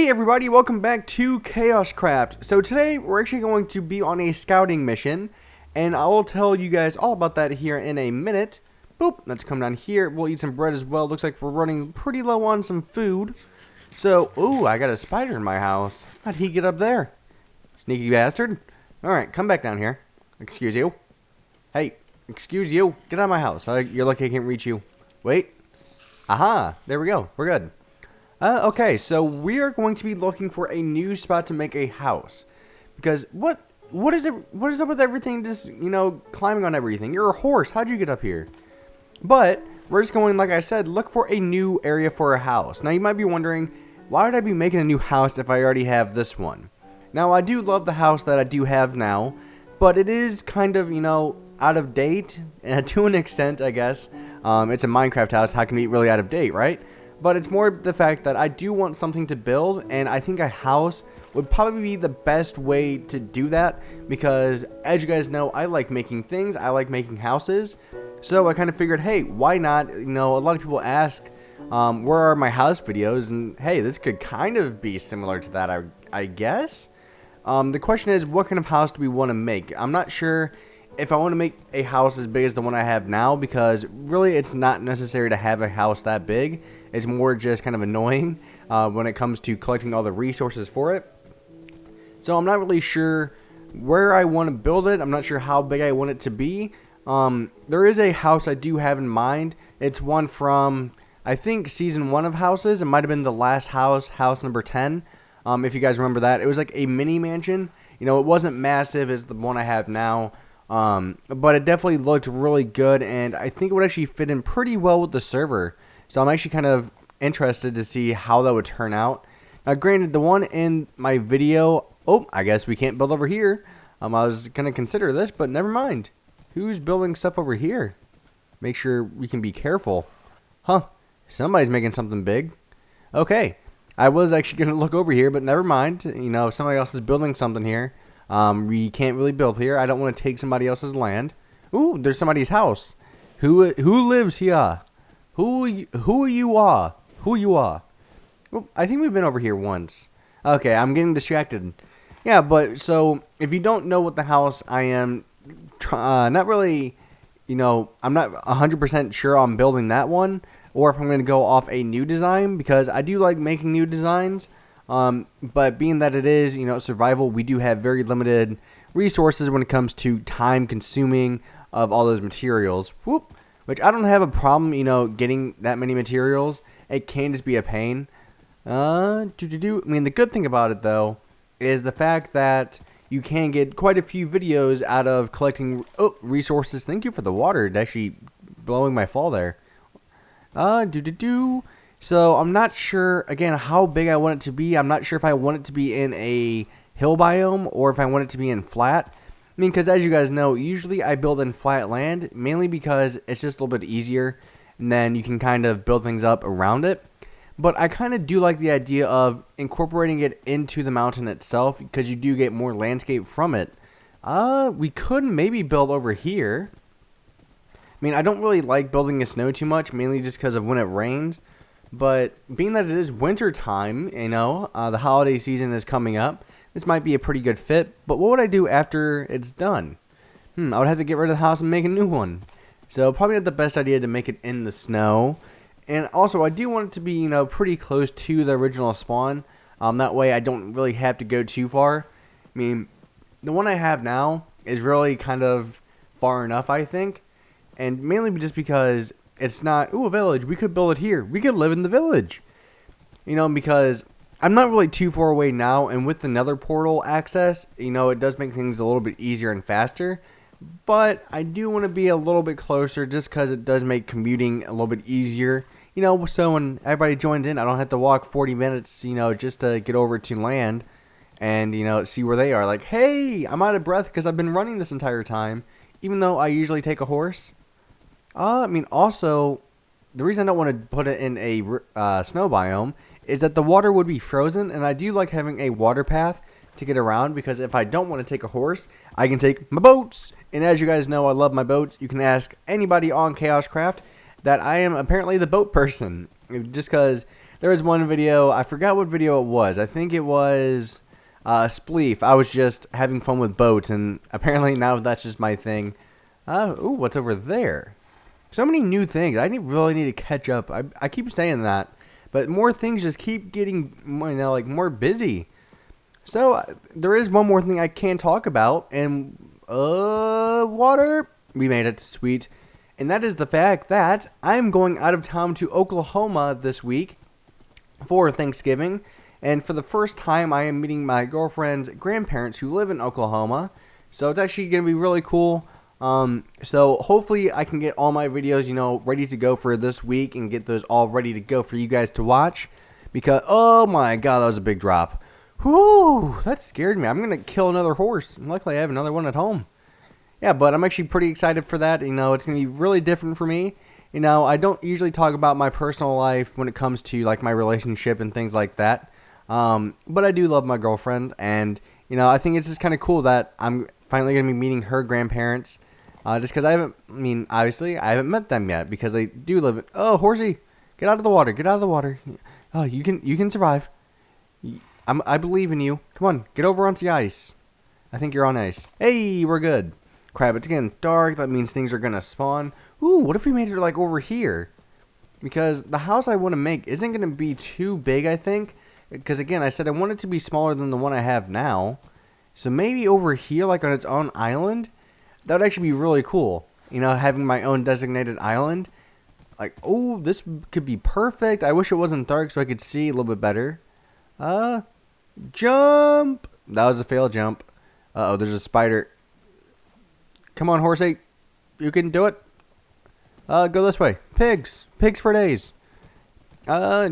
Hey everybody, welcome back to KaoshKraft. So today we're actually going to be on a scouting mission, and I will tell you guys all about that here in a minute. Boop, let's come down here. We'll eat some bread as well. Looks like we're running pretty low on some food. So, ooh, I got a spider in my house. How'd he get up there? Sneaky bastard. Alright, come back down here. Excuse you. Hey, excuse you. Get out of my house. You're lucky I can't reach you. Wait. Aha, there we go. We're good. Okay, so we are going to be looking for a new spot to make a house, because what is up with everything? Just climbing on everything. You're a horse. How'd you get up here? But we're just going, like I said, look for a new area for a house. Now you might be wondering, why would I be making a new house if I already have this one? Now I do love the house that I do have now, but it is kind of out of date to an extent, I guess. It's a Minecraft house. How can it be really out of date, right? But it's more the fact that I do want something to build, and I think a house would probably be the best way to do that, because as you guys know, I like making things, I like making houses. So I kind of figured, hey, why not? A lot of people ask, where are my house videos? And hey, this could kind of be similar to that, I guess. The question is, what kind of house do we want to make? I'm not sure if I want to make a house as big as the one I have now, because really it's not necessary to have a house that big. It's more just kind of annoying when it comes to collecting all the resources for it. So I'm not really sure where I want to build it. I'm not sure how big I want it to be. There is a house I do have in mind. It's one from, I think, season 1 of houses. It might have been the last house, house number 10. If you guys remember that. It was like a mini mansion. It wasn't massive as the one I have now. But it definitely looked really good, and I think it would actually fit in pretty well with the server. So I'm actually kind of interested to see how that would turn out. Now granted, the one in my video, I guess we can't build over here. I was going to consider this, but never mind. Who's building stuff over here? Make sure we can be careful. Huh, somebody's making something big. Okay, I was actually going to look over here, but never mind. Somebody else is building something here. We can't really build here. I don't want to take somebody else's land. Ooh, there's somebody's house. Who lives here? Who you are? Well, I think we've been over here once. Okay, I'm getting distracted. Yeah, but so if you don't know what the house I am, not really, I'm not 100% sure I'm building that one, or if I'm going to go off a new design, because I do like making new designs. But being that it is, survival, we do have very limited resources when it comes to time consuming of all those materials. Whoop. Which I don't have a problem, getting that many materials. It can just be a pain. I mean, the good thing about it, though, is the fact that you can get quite a few videos out of collecting resources. Thank you for the water. It's actually blowing my fall there. So I'm not sure, again, how big I want it to be. I'm not sure if I want it to be in a hill biome or if I want it to be in flat. I mean, because as you guys know, usually I build in flat land, mainly because it's just a little bit easier, and then you can kind of build things up around it. But I kind of do like the idea of incorporating it into the mountain itself, because you do get more landscape from it. We could maybe build over here. I mean, I don't really like building in snow too much, mainly just because of when it rains. But being that it is winter time, the holiday season is coming up, this might be a pretty good fit. But what would I do after it's done? I would have to get rid of the house and make a new one. So probably not the best idea to make it in the snow. And also, I do want it to be, pretty close to the original spawn. That way I don't really have to go too far. I mean, the one I have now is really kind of far enough, I think. And mainly just because it's not, a village, we could build it here. We could live in the village. Because I'm not really too far away now, and with the nether portal access, it does make things a little bit easier and faster. But I do want to be a little bit closer, just because it does make commuting a little bit easier. So when everybody joins in, I don't have to walk 40 minutes, just to get over to land and, see where they are. Like, hey, I'm out of breath because I've been running this entire time, even though I usually take a horse. I mean, also, the reason I don't want to put it in a snow biome is that the water would be frozen, and I do like having a water path to get around, because if I don't want to take a horse, I can take my boats. And as you guys know, I love my boats. You can ask anybody on KaoshKraft that I am apparently the boat person, just because there was one video, I forgot what video it was. I think it was Spleef. I was just having fun with boats, and apparently now that's just my thing. Ooh, what's over there? So many new things. Really need to catch up. I keep saying that, but more things just keep getting, like more busy. So there is one more thing I can talk about, and water. We made it, sweet. And that is the fact that I'm going out of town to Oklahoma this week for Thanksgiving. And for the first time, I am meeting my girlfriend's grandparents who live in Oklahoma. So it's actually going to be really cool. So hopefully I can get all my videos, ready to go for this week and get those all ready to go for you guys to watch. Because, oh my god, that was a big drop. Whew, that scared me. I'm going to kill another horse. And luckily I have another one at home. Yeah, but I'm actually pretty excited for that. It's going to be really different for me. I don't usually talk about my personal life when it comes to like my relationship and things like that. But I do love my girlfriend, and I think it's just kind of cool that I'm finally going to be meeting her grandparents. Just because obviously I haven't met them yet because they do live in, oh, horsey, get out of the water, get out of the water. Oh, you can survive. I believe in you. Come on, get over onto the ice. I think you're on ice. Hey, we're good. Crap, it's getting dark. That means things are going to spawn. Ooh, what if we made it like over here? Because the house I want to make isn't going to be too big, I think. Because again, I said I want it to be smaller than the one I have now. So maybe over here, like on its own island, that would actually be really cool. Having my own designated island. Like, oh, this could be perfect. I wish it wasn't dark so I could see a little bit better. Jump! That was a fail jump. Uh-oh, there's a spider. Come on, horsey. You can do it. Go this way. Pigs. Pigs for days. Yeah,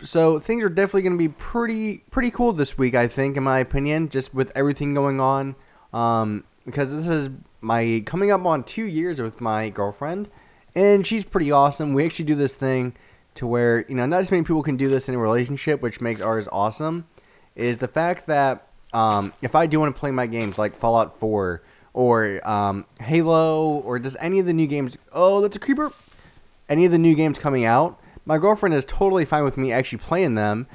so things are definitely going to be pretty cool this week, I think, in my opinion, just with everything going on. Because this is my coming up on 2 years with my girlfriend, and she's pretty awesome. We actually do this thing to where, not as many people can do this in a relationship, which makes ours awesome, is the fact that if I do want to play my games like Fallout 4 or Halo or just any of the new games, oh, that's a creeper, any of the new games coming out, my girlfriend is totally fine with me actually playing them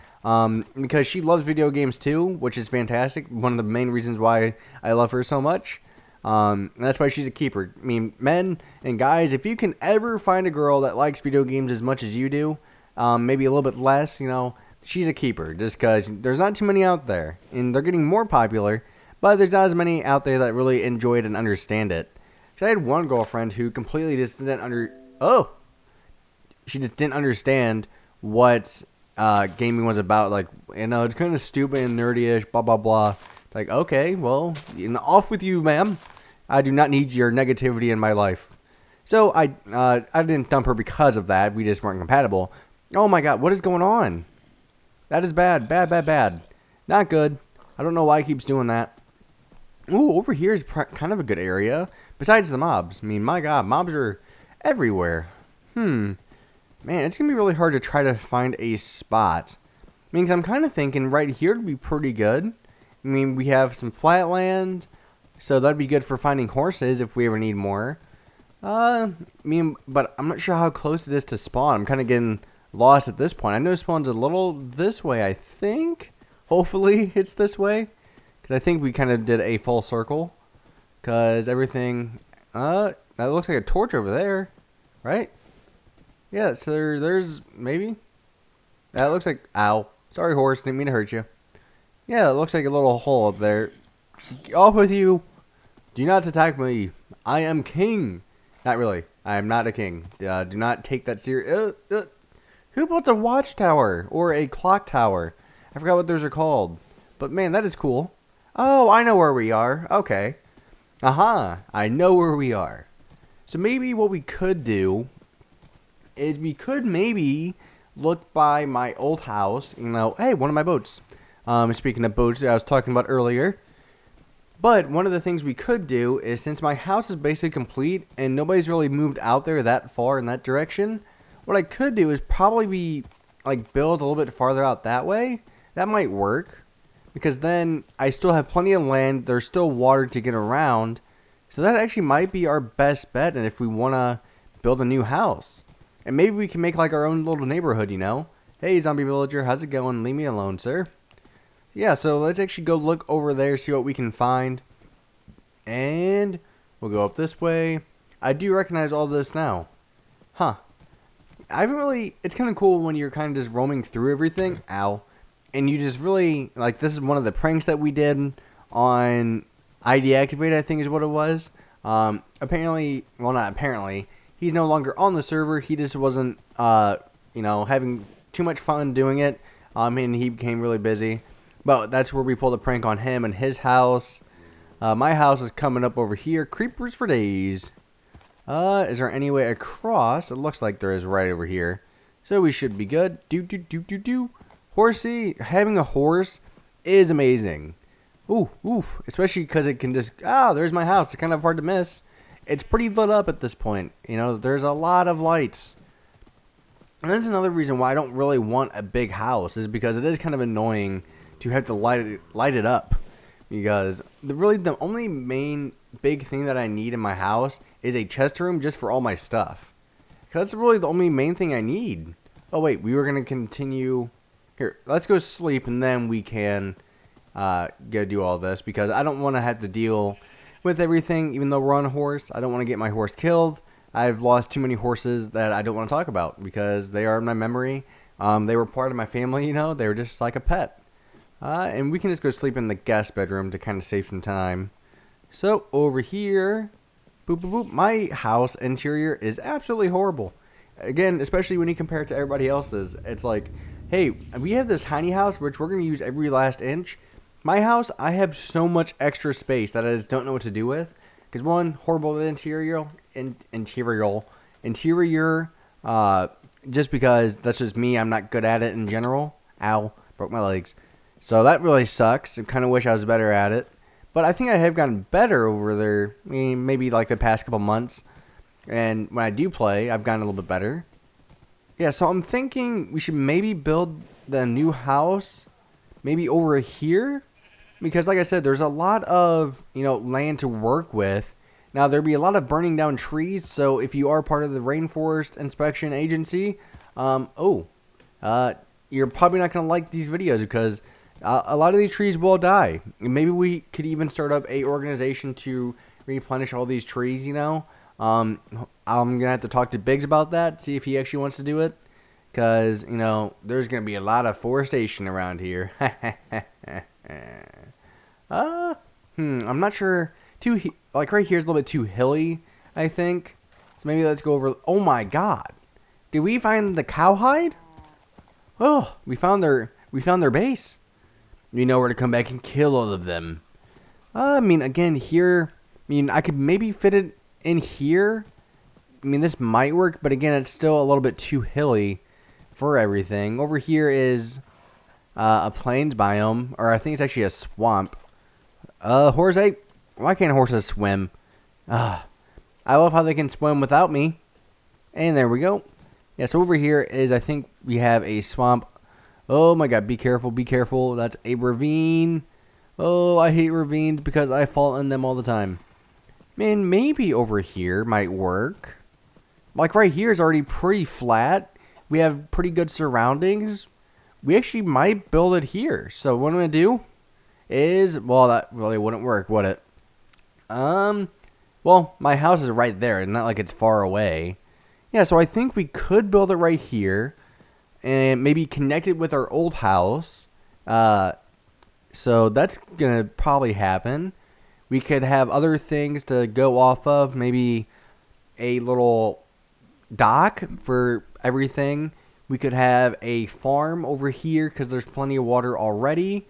because she loves video games too, which is fantastic. One of the main reasons why I love her so much. And that's why she's a keeper. Men and guys, if you can ever find a girl that likes video games as much as you do, maybe a little bit less, she's a keeper. Just because there's not too many out there. And they're getting more popular, but there's not as many out there that really enjoy it and understand it. Because I had one girlfriend who completely just didn't she just didn't understand what gaming was about. Like, it's kind of stupid and nerdy-ish, blah, blah, blah. Like, okay, well, off with you, ma'am. I do not need your negativity in my life. So I didn't dump her because of that. We just weren't compatible. Oh my god, what is going on? That is bad, bad, bad, bad. Not good. I don't know why he keeps doing that. Ooh, over here is kind of a good area. Besides the mobs. My god, mobs are everywhere. Man, it's going to be really hard to try to find a spot. I'm kind of thinking right here would be pretty good. We have some flat land, so that'd be good for finding horses if we ever need more. But I'm not sure how close it is to spawn. I'm kind of getting lost at this point. I know spawn's a little this way, I think. Hopefully it's this way. Because I think we kind of did a full circle. Because everything, that looks like a torch over there, right? Yeah, so there's, maybe? That looks like, ow. Sorry, horse, didn't mean to hurt you. Yeah, it looks like a little hole up there. Off with you. Do not attack me. I am king. Not really. I am not a king. Do not take that serious. Who built a watchtower? Or a clock tower? I forgot what those are called. But man, that is cool. Oh, I know where we are. Okay. Aha. I know where we are. So maybe what we could do is we could maybe look by my old house. Hey, one of my boats. Speaking of boats that I was talking about earlier. But one of the things we could do is, since my house is basically complete and nobody's really moved out there that far in that direction, what I could do is probably build a little bit farther out that way. That might work. Because then I still have plenty of land. There's still water to get around. So that actually might be our best bet. And if we want to build a new house. And maybe we can make like our own little neighborhood, you know? Hey, zombie villager, how's it going? Leave me alone, sir. Yeah, so let's actually go look over there, see what we can find. And we'll go up this way. I do recognize all this now. Huh. I haven't really... It's kind of cool when you're kind of just roaming through everything. Ow. And you just really... Like, this is one of the pranks that we did on ID Activate, I think is what it was. Apparently... Well, not apparently. He's no longer on the server. He just wasn't, you know, having too much fun doing it. And he became really busy. But that's where we pulled a prank on him and his house. My house is coming up over here. Creepers for days. Is there any way across? It looks like there is right over here. So we should be good. Horsey. Having a horse is amazing. Ooh. Especially because it can just... there's my house. It's kind of hard to miss. It's pretty lit up at this point. You know, there's a lot of lights. And that's another reason why I don't really want a big house. Is because it is kind of annoying to have to light it up. Because the only main big thing that I need in my house is a chest room just for all my stuff. Because that's really the only main thing I need. Oh wait, we were going to continue. Here, let's go sleep and then we can go do all this. Because I don't want to have to deal with everything even though we're on a horse. I don't want to get my horse killed. I've lost too many horses that I don't want to talk about. Because they are in my memory. They were part of my family, you know. They were just like a pet. And we can just go sleep in the guest bedroom to kind of save some time. So, over here, my house interior is absolutely horrible. Again, especially when you compare it to everybody else's. It's like, hey, we have this tiny house, which we're going to use every last inch. My house, I have so much extra space that I just don't know what to do with. Because one, horrible interior, just because that's just me. I'm not good at it in general. Ow, broke my legs. So that really sucks. I kind of wish I was better at it. But I think I have gotten better over there. I mean, maybe like the past couple months. And when I do play, I've gotten a little bit better. Yeah, so I'm thinking we should maybe build the new house maybe over here. Because like I said, there's a lot of, you know, land to work with. Now, there'll be a lot of burning down trees. So if you are part of the Rainforest Inspection Agency, you're probably not going to like these videos because... a lot of these trees will die. Maybe we could even start up a organization to replenish all these trees, you know. I'm going to have to talk to Biggs about that, see if he actually wants to do it. Because, you know, there's going to be a lot of forestation around here. I'm not sure. Like right here is a little bit too hilly, I think. So maybe let's go over. Oh my god. Did we find the cowhide? Oh, we found their base. We know where to come back and kill all of them. I mean, again, here... I mean, I could maybe fit it in here. I mean, this might work, but again, it's still a little bit too hilly for everything. Over here is a plains biome, or I think it's actually a swamp. Horse ape. Why can't horses swim? I love how they can swim without me. And there we go. Yeah, so over here is, I think we have a swamp. Oh my god, be careful, be careful. That's a ravine. Oh, I hate ravines because I fall in them all the time. Man, maybe over here might work. Like right here is already pretty flat. We have pretty good surroundings. We actually might build it here. So what I'm going to do is, well, that really wouldn't work, would it? Well, my house is right there. It's not like it's far away. Yeah, so I think we could build it right here. And maybe connect it with our old house. So that's going to probably happen. We could have other things to go off of. Maybe a little dock for everything. We could have a farm over here because there's plenty of water already.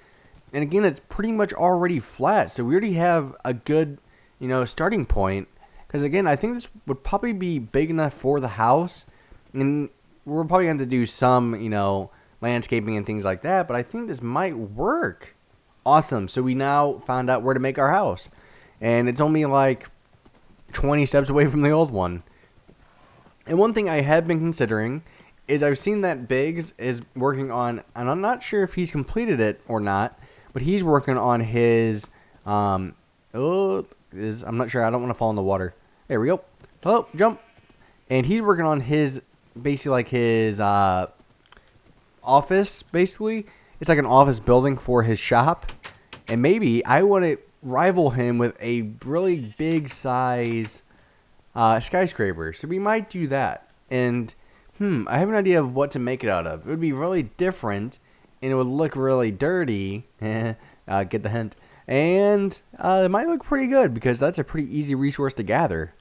And again, it's pretty much already flat. So we already have a good, you know, starting point. Because again, I think this would probably be big enough for the house. And we're probably going to do some, you know, landscaping and things like that. But I think this might work. Awesome. So we now found out where to make our house. And it's only like 20 steps away from the old one. And one thing I have been considering is I've seen that Biggs is working on, and I'm not sure if he's completed it or not, but he's working on his, I'm not sure. I don't want to fall in the water. There we go. Oh, jump. And he's working on his basically like his office. Basically, it's like an office building for his shop, and maybe I want to rival him with a really big size skyscraper. So we might do that. And I have an idea of what to make it out of. It would be really different, and it would look really dirty. Get the hint. And it might look pretty good because that's a pretty easy resource to gather.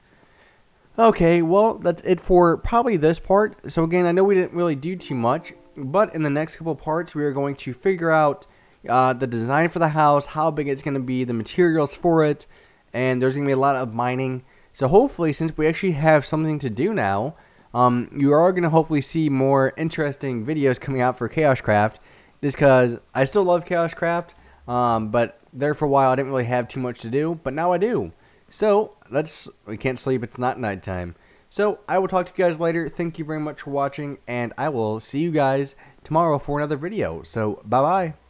Okay, well, that's it for probably this part. So again, I know we didn't really do too much, but in the next couple parts, we are going to figure out the design for the house, how big it's going to be, the materials for it, and there's going to be a lot of mining. So hopefully, since we actually have something to do now, you are going to hopefully see more interesting videos coming out for KaoshKraft, just because I still love KaoshKraft, but there for a while I didn't really have too much to do, but now I do. So, we can't sleep, it's not nighttime. So, I will talk to you guys later. Thank you very much for watching, and I will see you guys tomorrow for another video. So, bye-bye.